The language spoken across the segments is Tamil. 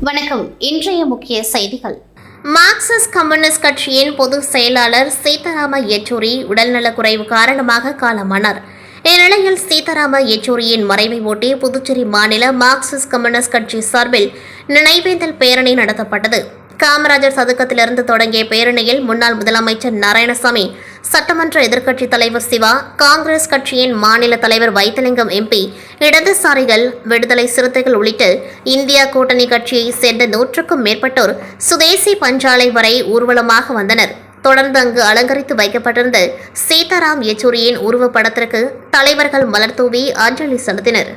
வணக்கம். இன்றைய முக்கிய செய்திகள். மார்க்சிஸ்ட் கம்யூனிஸ்ட் கட்சியின் பொதுச் செயலாளர் சீதாராம யெச்சூரி உடல்நலக்குறைவு காரணமாக காலமானார். இந்நிலையில் சீதாராம யெச்சூரியின் மறைவை ஒட்டி புதுச்சேரி மாநில மார்க்சிஸ்ட் கம்யூனிஸ்ட் கட்சி சார்பில் நினைவேந்தல் பேரணி நடத்தப்பட்டது. காமராஜர் சதுக்கத்திலிருந்து தொடங்கிய பேரணியில் முன்னாள் முதலமைச்சர் நாராயணசாமி, சட்டமன்ற எதிர்க்கட்சித் தலைவர் சிவா, காங்கிரஸ் கட்சியின் மாநில தலைவர் வைத்திலிங்கம் எம்பி, இடதுசாரிகள், விடுதலை சிறுத்தைகள் உள்ளிட்ட இந்தியா கூட்டணி கட்சியைச் சேர்ந்த 100க்கும் மேற்பட்டோர் சுதேசி பஞ்சாலை வரை ஊர்வலமாக வந்தனர். தொடர்ந்து அங்கு அலங்கரித்து வைக்கப்பட்டிருந்த சீதாராம் யெச்சூரியின் உருவப்படத்திற்கு தலைவர்கள் மலர்தூவி அஞ்சலி செலுத்தினர்.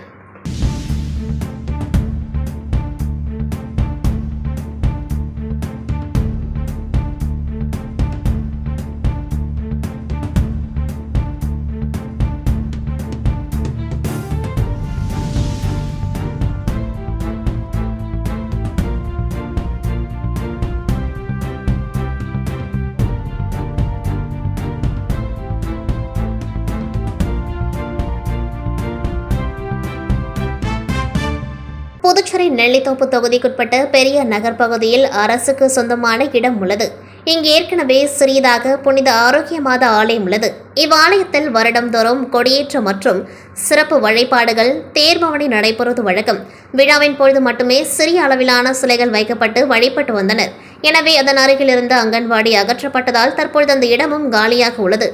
புதுச்சேரி நெல்லித்தோப்பு தொகுதிக்குட்பட்ட பெரியார் நகர் பகுதியில் அரசுக்கு சொந்தமான இடம் உள்ளது. இங்கு ஏற்கனவே சிறியதாக புனித ஆரோக்கிய மாத ஆலயம் உள்ளது. இவ்வாலயத்தில் வருடந்தோறும் கொடியேற்றம் மற்றும் சிறப்பு வழிபாடுகள், தேர்பவனி நடைபெறுவது வழக்கம். விழாவின் பொழுது மட்டுமே சிறிய அளவிலான சிலைகள் வைக்கப்பட்டு வழிபட்டு வந்தனர். எனவே அதன் அருகில் இருந்த அங்கன்வாடி அகற்றப்பட்டதால் தற்பொழுது அந்த இடமும் காலியாக உள்ளது.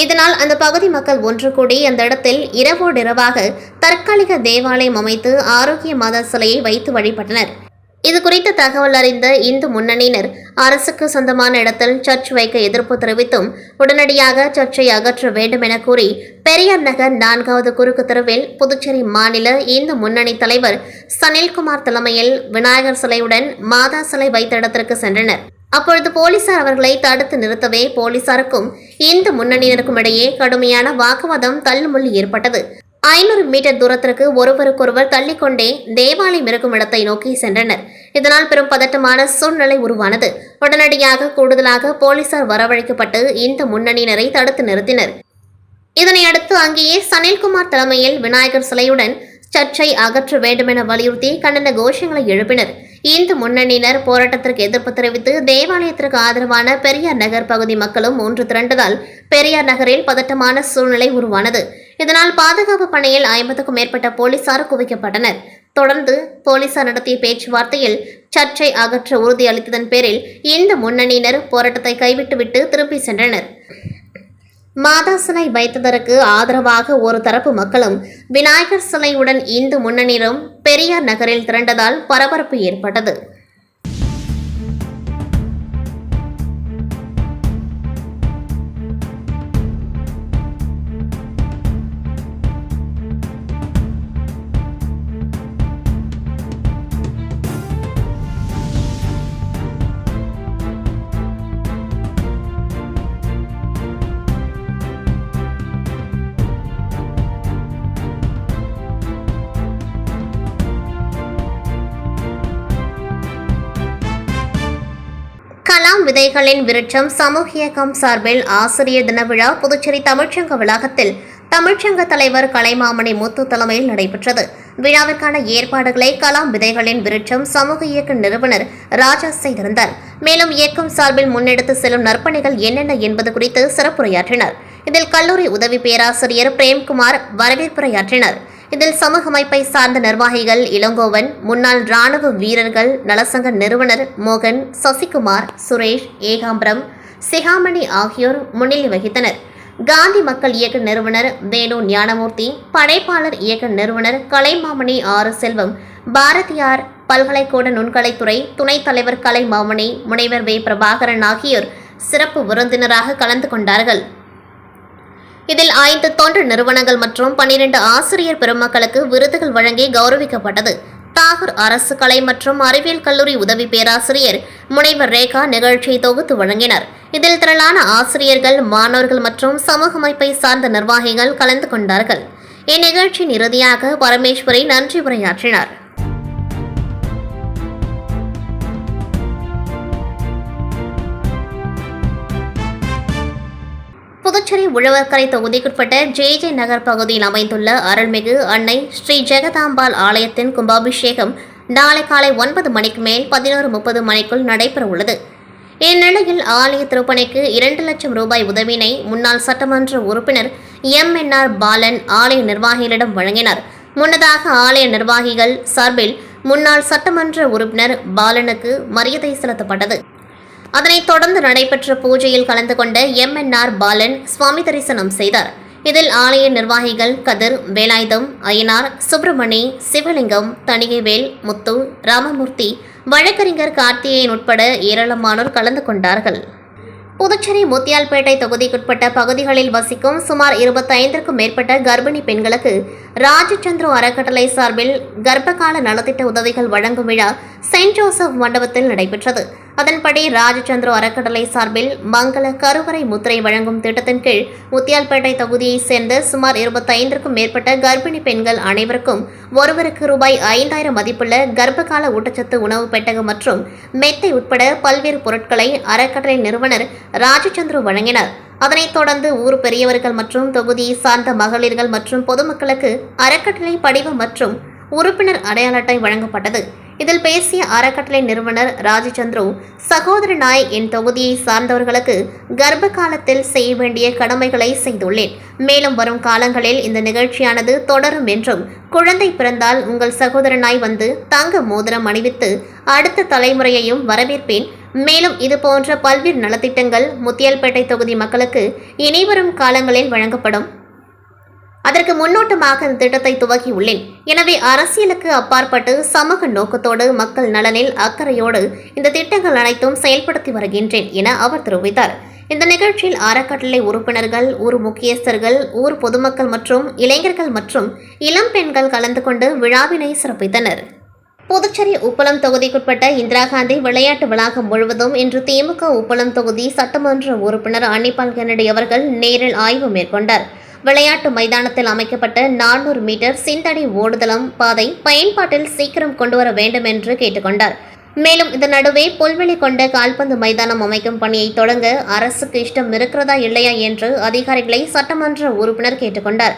இதனால் அந்த பகுதி மக்கள் ஒன்று கூடி அந்த இடத்தில் இரவோடிரவாக தற்காலிக தேவாலயம் அமைத்து ஆரோக்கிய மாதா சிலையை வைத்து வழிபட்டனர். இதுகுறித்த தகவல் அறிந்த இந்து முன்னணியினர் அரசுக்கு சொந்தமான இடத்தில் சர்ச் வைக்க எதிர்ப்பு தெரிவித்தும் உடனடியாக சர்ச்சை அகற்ற வேண்டும் என கூறி பெரியார் நகர் 4வது குறுக்கு தெருவில் புதுச்சேரி மாநில இந்து முன்னணி தலைவர் சனில்குமார் தலைமையில் விநாயகர் சிலையுடன் மாதா சிலை வைத்த இடத்திற்கு சென்றனர். அப்பொழுது போலீசார் அவர்களை தடுத்து நிறுத்தவே போலீசாருக்கும் இந்து முன்னணியினருக்கும் இடையே கடுமையான வாக்குவாதம், தள்ளுமுள்ளு ஏற்பட்டது. 500 மீட்டர் தூரத்திற்கு ஒருவருக்கொருவர் தள்ளிக்கொண்டே தேவாலயம் இருக்கும் இடத்தை நோக்கி சென்றனர். இதனால் பெரும் பதட்டமான சூழ்நிலை உருவானது. உடனடியாக கூடுதலாக போலீசார் வரவழைக்கப்பட்டு இந்து முன்னணியினரை தடுத்து நிறுத்தினர். இதனையடுத்து அங்கேயே சனில்குமார் தலைமையில் விநாயகர் சிலையுடன் சர்ச்சை அகற்ற வேண்டுமென வலியுறுத்தி கண்டன கோஷங்களை எழுப்பினர். இந்து முன்னணியினர் போராட்டத்திற்கு எதிர்ப்பு தெரிவித்து தேவாலயத்திற்கு ஆதரவான பெரியார் நகர் பகுதி மக்களும் ஒன்று திரண்டதால் பெரியார் நகரில் பதட்டமான சூழ்நிலை உருவானது. இதனால் பாதுகாப்பு பணியில் 50க்கும் மேற்பட்ட போலீசார் குவிக்கப்பட்டனர். தொடர்ந்து போலீசார் நடத்திய பேச்சுவார்த்தையில் சர்ச்சை அகற்ற உறுதியளித்ததன் பேரில் இந்த முன்னணியினர் போராட்டத்தை கைவிட்டுவிட்டு திரும்பி சென்றனர். மாதா சிலை வைத்ததற்கு ஆதரவாக ஒரு தரப்பு மக்களும் விநாயகர் சிலையுடன் இந்து முன்னணியினரும் பெரியார் நகரில் திரண்டதால் பரபரப்பு ஏற்பட்டது. கலாம் விதைகளின் விருட்சம் சமூக இயக்கம் சார்பில் ஆசிரியர் தின விழா புதுச்சேரி தமிழ்ச்சங்க வளாகத்தில் தமிழ்ச்சங்க தலைவர் கலைமாமணி முத்து தலைமையில் நடைபெற்றது. விழாவிற்கான ஏற்பாடுகளை கலாம் விதைகளின் விருட்சம் சமூக இயக்க நிறுவனர் ராஜா செய்திருந்தார். மேலும் இயக்கம் சார்பில் முன்னெடுத்து செல்லும் நற்பணிகள் என்னென்ன என்பது குறித்து சிறப்புரையாற்றினார். இதில் கல்லூரி உதவி பேராசிரியர் பிரேம்குமார் வரவேற்புரையாற்றினார். இதில் சமூக அமைப்பை சார்ந்த நிர்வாகிகள் இளங்கோவன், முன்னாள் ராணுவ வீரர்கள் நலசங்க நிறுவனர் மோகன், சசிகுமார், சுரேஷ், ஏகாம்பரம், சிகாமணி ஆகியோர் முன்னிலை வகித்தனர். காந்தி மக்கள் இயக்க நிறுவனர் வேணு ஞானமூர்த்தி, படைப்பாளர் இயக்க நிறுவனர் கலைமாமணி ஆறு செல்வம், பாரதியார் பல்கலைக்கழக நுண்கலைத்துறை துணைத் தலைவர் கலைமாமணி, முனைவர் வே பிரபாகரன் ஆகியோர் சிறப்பு விருந்தினராக கலந்து கொண்டார்கள். இதில் 5 தொண்டு நிறுவனங்கள் மற்றும் 12 ஆசிரியர் பெருமக்களுக்கு விருதுகள் வழங்கி கௌரவிக்கப்பட்டது. தாகூர் அரசு கலை மற்றும் அறிவியல் கல்லூரி உதவி பேராசிரியர் முனைவர் ரேகா நிகழ்ச்சியை தொகுத்து வழங்கினார். இதில் திரளான ஆசிரியர்கள், மாணவர்கள் மற்றும் சமூக அமைப்பை சார்ந்த நிர்வாகிகள் கலந்து கொண்டார்கள். இந்நிகழ்ச்சியின் இறுதியாக பரமேஸ்வரி நன்றி உரையாற்றினார். புதுச்சேரி உழவர்கரை தொகுதிக்குட்பட்ட ஜே நகர் பகுதியில் அமைந்துள்ள அருள்மிகு அன்னை ஸ்ரீ ஜெகதாம்பாள் ஆலயத்தின் கும்பாபிஷேகம் நாளை காலை 9 மணிக்கு மேல் 11:30 மணிக்குள் நடைபெற உள்ளது. இந்நிலையில் ஆலய திருப்பணிக்கு 2 லட்சம் ரூபாய் உதவியினை முன்னாள் சட்டமன்ற உறுப்பினர் MNR பாலன் ஆலய நிர்வாகிகளிடம் வழங்கினார். முன்னதாக ஆலய நிர்வாகிகள் சார்பில் முன்னாள் சட்டமன்ற உறுப்பினர் பாலனுக்கு மரியாதை செலுத்தப்பட்டது. அதனைத் தொடர்ந்து நடைபெற்ற பூஜையில் கலந்து கொண்ட MNR பாலன் சுவாமி தரிசனம் செய்தார். இதில் ஆலய நிர்வாகிகள் கதிர், வேலாயுதம், அய்யனார், சுப்பிரமணி, சிவலிங்கம், தணிகைவேல், முத்து, ராமமூர்த்தி, வழக்கறிஞர் கார்த்திகேயன் உட்பட ஏராளமானோர் கலந்து கொண்டார்கள். புதுச்சேரி முத்தியால்பேட்டை தொகுதிக்குட்பட்ட பகுதிகளில் வசிக்கும் சுமார் 25க்கும் மேற்பட்ட கர்ப்பிணி பெண்களுக்கு ராஜச்சந்திர அறக்கட்டளை சார்பில் கர்ப்பகால நலத்திட்ட உதவிகள் வழங்கும் விழா செயின்ட் ஜோசப் மண்டபத்தில் நடைபெற்றது. அதன்படி ராஜச்சந்திர அறக்கட்டளை சார்பில் மங்கள கருவறை முத்திரை வழங்கும் திட்டத்தின் கீழ் முத்தியால்பேட்டை தொகுதியைச் சேர்ந்த சுமார் 25க்கும் மேற்பட்ட கர்ப்பிணி பெண்கள் அனைவருக்கும் ஒருவருக்கு ரூபாய் 5000 மதிப்புள்ள கர்ப்பகால ஊட்டச்சத்து உணவு பெட்டகம் மற்றும் மெத்தை உட்பட பல்வேறு பொருட்களை அறக்கட்டளை நிறுவனர் ராஜச்சந்திர வழங்கினார். அதனைத் தொடர்ந்து ஊர் பெரியவர்கள் மற்றும் தொகுதியை சார்ந்த மகளிர்கள் மற்றும் பொதுமக்களுக்கு அறக்கட்டளை படிவம் மற்றும் உறுப்பினர் அடையாள அட்டை வழங்கப்பட்டது. இதில் பேசிய அறக்கட்டளை நிறுவனர் ராஜச்சந்திரு, சகோதரனாய் என் தொகுதியை சார்ந்தவர்களுக்கு கர்ப்ப காலத்தில் செய்ய வேண்டிய கடமைகளை செய்துள்ளேன். மேலும் வரும் காலங்களில் இந்த நிகழ்ச்சியானது தொடரும் என்றும், குழந்தை பிறந்தால் உங்கள் சகோதரனாய் வந்து தங்க மோதிரம் அணிவித்து அடுத்த தலைமுறையையும் வரவேற்பேன். மேலும் இதுபோன்ற பல்வேறு நலத்திட்டங்கள் முத்தியால்பேட்டை தொகுதி மக்களுக்கு இனிவரும் காலங்களில் வழங்கப்படும். அதற்கு முன்னோட்டமாக இந்த திட்டத்தை துவக்கியுள்ளேன். எனவே அரசியலுக்கு அப்பாற்பட்டு சமூக நோக்கத்தோடு மக்கள் நலனில் அக்கறையோடு இந்த திட்டங்கள் அனைத்தும் செயல்படுத்தி வருகின்றேன் என அவர் தெரிவித்தார். இந்த நிகழ்ச்சியில் அறக்கட்டளை உறுப்பினர்கள், ஊர் முக்கியஸ்தர்கள், ஊர் பொதுமக்கள் மற்றும் இளைஞர்கள் மற்றும் இளம் பெண்கள் கலந்து கொண்டு விழாவினை சிறப்பித்தனர். புதுச்சேரி உப்பளம் தொகுதிக்குட்பட்ட இந்திரா காந்தி விளையாட்டு வளாகம் முழுவதும் இன்று திமுக உப்பளம் தொகுதி சட்டமன்ற உறுப்பினர் அன்னிபால் கென்னடி அவர்கள் நேரில் ஆய்வு மேற்கொண்டார். விளையாட்டு மைதானத்தில் அமைக்கப்பட்ட 400 மீட்டர் சிந்தடி ஓடுதளம் பாதை பயன்பாட்டில் சீக்கிரம் கொண்டுவர வேண்டும் என்று கேட்டுக்கொண்டார். மேலும் இதன் நடுவே புல்வெளி கொண்ட கால்பந்து மைதானம் அமைக்கும் பணியை தொடங்க அரசுக்கு இஷ்டம் இருக்கிறதா இல்லையா என்று அதிகாரிகளை சட்டமன்ற உறுப்பினர் கேட்டுக்கொண்டார்.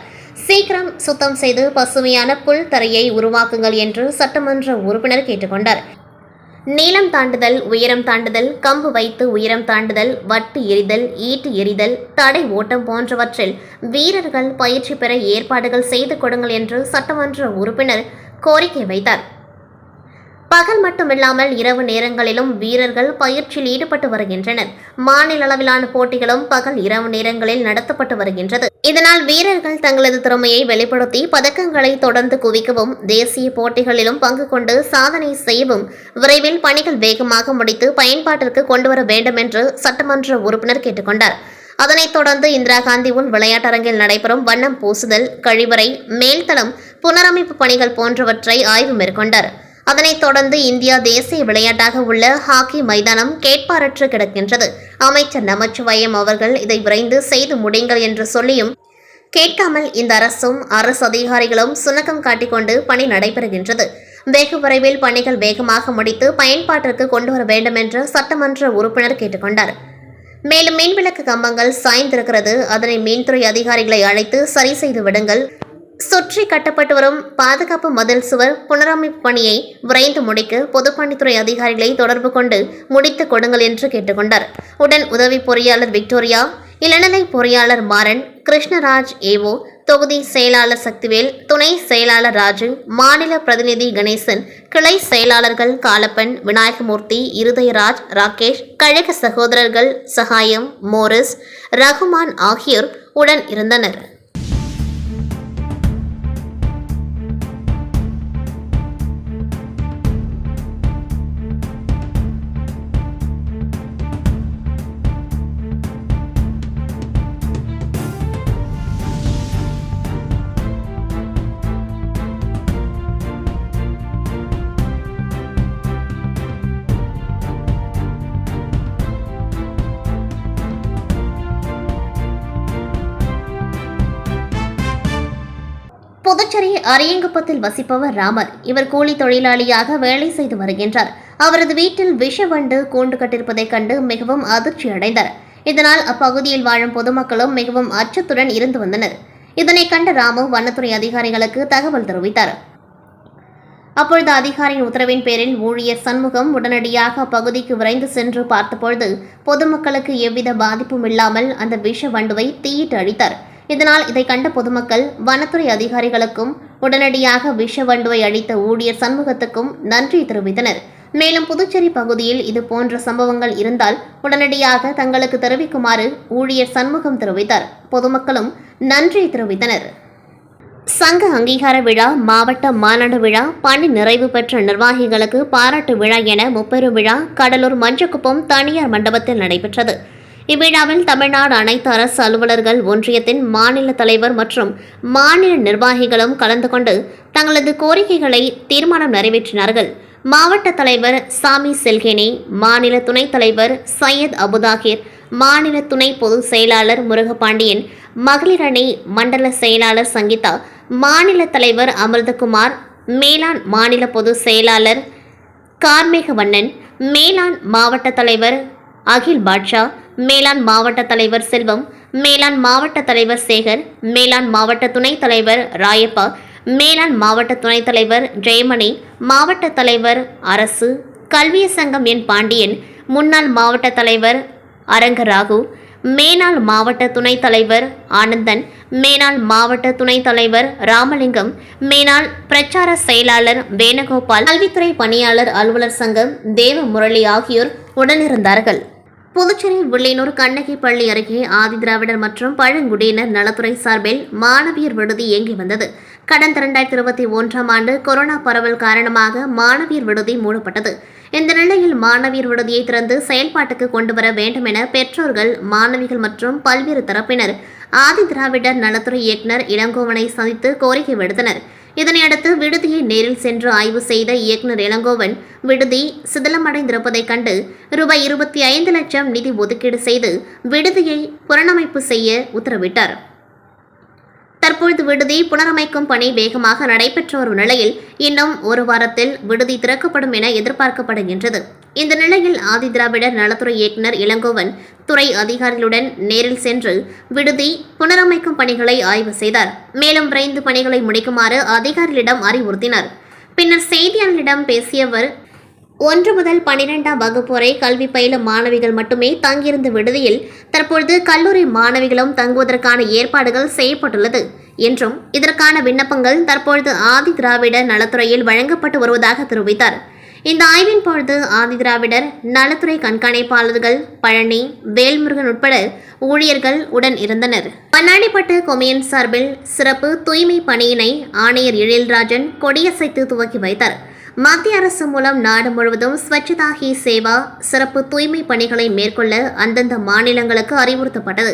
சீக்கிரம் சுத்தம் செய்து பசுமையான புல் தரையை உருவாக்குங்கள் என்று சட்டமன்ற உறுப்பினர் கேட்டுக்கொண்டார். நீளம் தாண்டுதல், உயரம் தாண்டுதல், கம்பு வைத்து உயரம் தாண்டுதல், வட்டு எறிதல், ஈட்டு எறிதல், தடை ஓட்டம் போன்றவற்றில் வீரர்கள் பயிற்சி பெற ஏற்பாடுகள் செய்து கொடுங்கள் என்று சட்டமன்ற உறுப்பினர் கோரிக்கை வைத்தார். பகல் மட்டுமில்லாமல் இரவு நேரங்களிலும் வீரர்கள் பயிற்சியில் ஈடுபட்டு வருகின்றனர். மாநில அளவிலான போட்டிகளும் பகல் இரவு நேரங்களில் நடத்தப்பட்டு வருகின்றது. இதனால் வீரர்கள் தங்களது திறமையை வெளிப்படுத்தி பதக்கங்களை தொடர்ந்து குவிக்கவும், தேசிய போட்டிகளிலும் பங்கு கொண்டு சாதனை செய்யவும் விரைவில் பணிகள் வேகமாக முடித்து பயன்பாட்டிற்கு கொண்டுவர வேண்டும் என்று சட்டமன்ற உறுப்பினர் கேட்டுக்கொண்டார். அதனைத் தொடர்ந்து இந்திரா காந்தி உள் விளையாட்டரங்கில் நடைபெறும் வண்ணம் பூசுதல், கழிவறை, மேல்தளம் புனரமைப்பு பணிகள் போன்றவற்றை ஆய்வு மேற்கொண்டார். அதனைத் தொடர்ந்து இந்தியா தேசிய விளையாட்டாக உள்ள ஹாக்கி மைதானம் கேட்பாரற்று கிடக்கின்றது. அமைச்சர் நமச்சிவாயம் அவர்கள் இதை விரைந்து செய்து முடியுங்கள் என்று சொல்லியும் கேட்காமல் இந்த அரசும் அரசு அதிகாரிகளும் சுணக்கம் காட்டிக்கொண்டு பணி நடைபெறுகின்றது. வெகு விரைவில் பணிகள் வேகமாக முடித்து பயன்பாட்டிற்கு கொண்டுவர வேண்டும் என்று சட்டமன்ற உறுப்பினர் கேட்டுக்கொண்டார். மேலும் மின்விளக்கு கம்பங்கள் சாய்ந்திருக்கிறது, அதனை மின்துறை அதிகாரிகளை அழைத்து சரி செய்து விடுங்கள். சுற்றி கட்டப்பட்டு வரும் பாதுகாப்பு மதில் சுவர் புனரமைப்பு பணியை விரைந்து முடிக்க பொதுப்பணித்துறை அதிகாரிகளை தொடர்பு கொண்டு முடித்துக் கொடுங்கள் என்று கேட்டுக்கொண்டார். உடன் உதவி பொறியாளர் விக்டோரியா, இளநிலை பொறியாளர் மாறன், கிருஷ்ணராஜ் ஏவோ, தொகுதி செயலாளர் சக்திவேல், துணை செயலாளர் ராஜு, மாநில பிரதிநிதி கணேசன், கிளை செயலாளர்கள் காலப்பன், விநாயகமூர்த்தி, இருதயராஜ், ராகேஷ், கழக சகோதரர்கள் சகாயம், மோரிஸ், ரகுமான் ஆகியோர் உடன் இருந்தனர். புதுச்சேரி அரியங்குப்பத்தில் வசிப்பவர் ராமர். இவர் கூலி தொழிலாளியாக வேலை செய்து வருகின்றார். அவரது வீட்டில் விஷவண்டு கூண்டு கட்டிருப்பதைக் கண்டு மிகவும் அதிர்ச்சி அடைந்தார். இதனால் அப்பகுதியில் வாழும் பொதுமக்களும் மிகவும் அச்சத்துடன் இருந்து வந்தனர். இதனை கண்ட ராமு வனத்துறை அதிகாரிகளுக்கு தகவல் தெரிவித்தார். அப்பொழுது அதிகாரியின் உத்தரவின் பேரில் ஊழியர் சண்முகம் உடனடியாக அப்பகுதிக்கு விரைந்து சென்று பார்த்தபொழுது பொதுமக்களுக்கு எவ்வித பாதிப்பும் இல்லாமல் அந்த விஷ வண்டுவை தீயிட்டு அழித்தார். இதனால் இதை கண்ட பொதுமக்கள் வனத்துறை அதிகாரிகளுக்கும் உடனடியாக விஷ வண்டுவை அழித்த ஊழியர் சண்முகத்துக்கும் நன்றி தெரிவித்தனர். மேலும் புதுச்சேரி பகுதியில் இது போன்ற சம்பவங்கள் இருந்தால் உடனடியாக தங்களுக்கு தெரிவிக்குமாறு ஊழியர் சண்முகம் தெரிவித்தார். பொதுமக்களும் நன்றி தெரிவித்தனர். சங்க அங்கீகார விழா, மாவட்ட மாநாடு விழா, பணி நிறைவு பெற்ற நிர்வாகிகளுக்கு பாராட்டு விழா என முப்பெரும் விழா கடலூர் மஞ்சக்குப்பம் தனியார் மண்டபத்தில் நடைபெற்றது. இவ்விழாவில் தமிழ்நாடு அனைத்து அரசு அலுவலர்கள் ஒன்றியத்தின் மாநில தலைவர் மற்றும் மாநில நிர்வாகிகளும் கலந்து கொண்டு தங்களது கோரிக்கைகளை தீர்மானம் நிறைவேற்றினார்கள். மாவட்ட தலைவர் சாமி செல்கேனி, மாநில துணைத் தலைவர் சையத் அபுதாகிர், மாநில துணை பொதுச் செயலாளர் முருகபாண்டியன், மகளிர் அணி மண்டல செயலாளர் சங்கீதா, மாநில தலைவர் அமிர்தகுமார், மேலாண் மாநில பொதுச் செயலாளர் கார்மேகவண்ணன், மேலாண் மாவட்ட தலைவர் அகில் பாட்ஷா, மேலாண் மாவட்ட தலைவர் செல்வம், மேலாண் மாவட்ட தலைவர் சேகர், மேலாண் மாவட்ட துணைத் தலைவர் ராயப்பா, மேலாண் மாவட்ட துணைத் தலைவர் ஜெயமணி, மாவட்ட தலைவர் அரசு, கல்விய சங்கம் என் பாண்டியன், முன்னாள் மாவட்ட தலைவர் அரங்கராகு, மேனாள் மாவட்ட துணைத் தலைவர் ஆனந்தன், மேனாள் மாவட்ட துணைத் தலைவர் ராமலிங்கம், மேனாள் பிரச்சார செயலாளர் வேணுகோபால், கல்வித்துறை பணியாளர் அலுவலர் சங்கம் தேவமுரளி ஆகியோர் உடனிருந்தார்கள். புதுச்சேரி வில்லியனூர் கண்ணகி பள்ளி அருகே ஆதிதிராவிடர் மற்றும் பழங்குடியினர் நலத்துறை சார்பில் மாணவியர் விடுதி இயங்கி வந்தது. கடந்த 2021ஆம் ஆண்டு கொரோனா பரவல் காரணமாக மாணவியர் விடுதி மூடப்பட்டது. இந்த நிலையில் மாணவியர் விடுதியை திறந்து செயல்பாட்டுக்கு கொண்டுவர வேண்டும் என பெற்றோர்கள், மாணவிகள் மற்றும் பல்வேறு தரப்பினர் ஆதிதிராவிடர் நலத்துறை இயக்குநர் இளங்கோவனை சந்தித்து கோரிக்கை விடுத்தனர். இதனையடுத்து விடுதியை நேரில் சென்று ஆய்வு செய்த இயக்குநர் இளங்கோவன் விடுதி சிதிலமடைந்திருப்பதைக் கண்டு ரூபாய் 25 லட்சம் நிதி ஒதுக்கீடு செய்து விடுதியை புனரமைப்பு செய்ய உத்தரவிட்டார். தற்பொழுது விடுதி புனரமைக்கும் பணி வேகமாக நடைபெற்று வரும் நிலையில் இன்னும் ஒரு வாரத்தில் விடுதி திறக்கப்படும் என எதிர்பார்க்கப்படுகின்றது. இந்த நிலையில் ஆதிதிராவிடர் நலத்துறை இயக்குநர் இளங்கோவன் துறை அதிகாரிகளுடன் நேரில் சென்று விடுதி புனரமைக்கும் பணிகளை ஆய்வு செய்தார். மேலும் விரைந்து பணிகளை முடிக்குமாறு அதிகாரிகளிடம் அறிவுறுத்தினார். பின்னர் செய்தியாளர்களிடம் பேசிய அவர் 1 முதல் 12ஆம் வகுப்பு வரை கல்வி பயிலும் மாணவிகள் மட்டுமே தங்கியிருந்த விடுதியில் தற்பொழுது கல்லூரி மாணவிகளும் தங்குவதற்கான ஏற்பாடுகள் செய்யப்பட்டுள்ளது என்றும் இதற்கான விண்ணப்பங்கள் தற்பொழுது ஆதிதிராவிடர் நலத்துறையில் வழங்கப்பட்டு வருவதாக தெரிவித்தார். இந்த ஆய்வின் பொழுது ஆதிதிராவிடர் நலத்துறை கண்காணிப்பாளர்கள் பழனி, வேல்முருகன் உட்பட ஊழியர்கள் உடன் இருந்தனர். மண்ணாடிப்பட்டு கொம்யூன் சார்பில் சிறப்பு தூய்மை பணியினை ஆணையர் எழில்ராஜன் கொடியசைத்து துவக்கி வைத்தார். மத்திய அரசு மூலம் நாடு முழுவதும் ஸ்வச்சதா ஹி சேவா சிறப்பு தூய்மை பணிகளை மேற்கொள்ள அந்தந்த மாநிலங்களுக்கு அறிவுறுத்தப்பட்டது.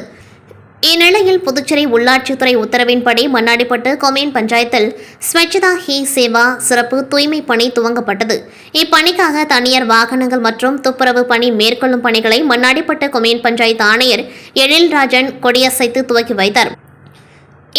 இந்நிலையில் புதுச்சேரி உள்ளாட்சித்துறை உத்தரவின்படி மண்ணாடிப்பட்டு கொம்யூன் பஞ்சாயத்தில் ஸ்வச்சதா ஹி சேவா சிறப்பு தூய்மை பணி துவங்கப்பட்டது. இப்பணிக்காக தனியார் வாகனங்கள் மற்றும் துப்புரவு பணி மேற்கொள்ளும் பணிகளை மண்ணாடிப்பட்டு கொம்யூன் பஞ்சாயத்து ஆணையர் எழில்ராஜன் கொடியசைத்து துவக்கி வைத்தார்.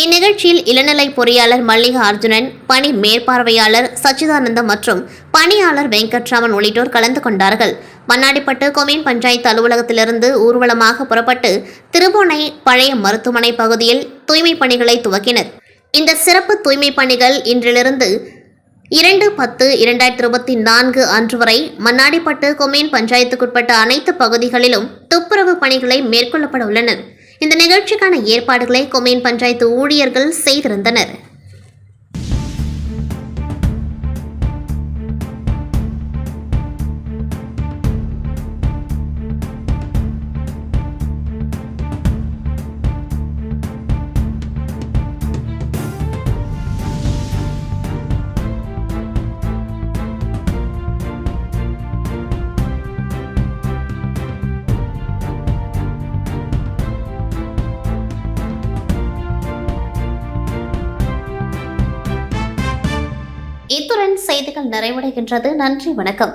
இந்நிகழ்ச்சியில் இளநிலை பொறியாளர் மல்லிகா அர்ஜுனன், பணி மேற்பார்வையாளர் சச்சிதானந்தம் மற்றும் பணியாளர் வெங்கட்ராமன் உள்ளிட்டோர் கலந்து கொண்டார்கள். மண்ணாடிப்பட்டு கொம்யூன் பஞ்சாயத்து அலுவலகத்திலிருந்து ஊர்வலமாக புறப்பட்டு திருபுவனை பழைய மருத்துவமனை பகுதியில் தூய்மை பணிகளை துவக்கினர். இந்த சிறப்பு தூய்மை பணிகள் இன்றிலிருந்து 2/10/2024 அன்று வரை மண்ணாடிப்பட்டு கொம்யூன் பஞ்சாயத்துக்குட்பட்ட அனைத்து பகுதிகளிலும் துப்புரவு பணிகளை மேற்கொள்ளப்பட உள்ளனர். இந்த நிகழ்ச்சிக்கான ஏற்பாடுகளை கொம்யூன் பஞ்சாயத்து ஊழியர்கள் செய்திருந்தனர். இத்துடன் செய்திகள் நிறைவடைகின்றது. நன்றி, வணக்கம்.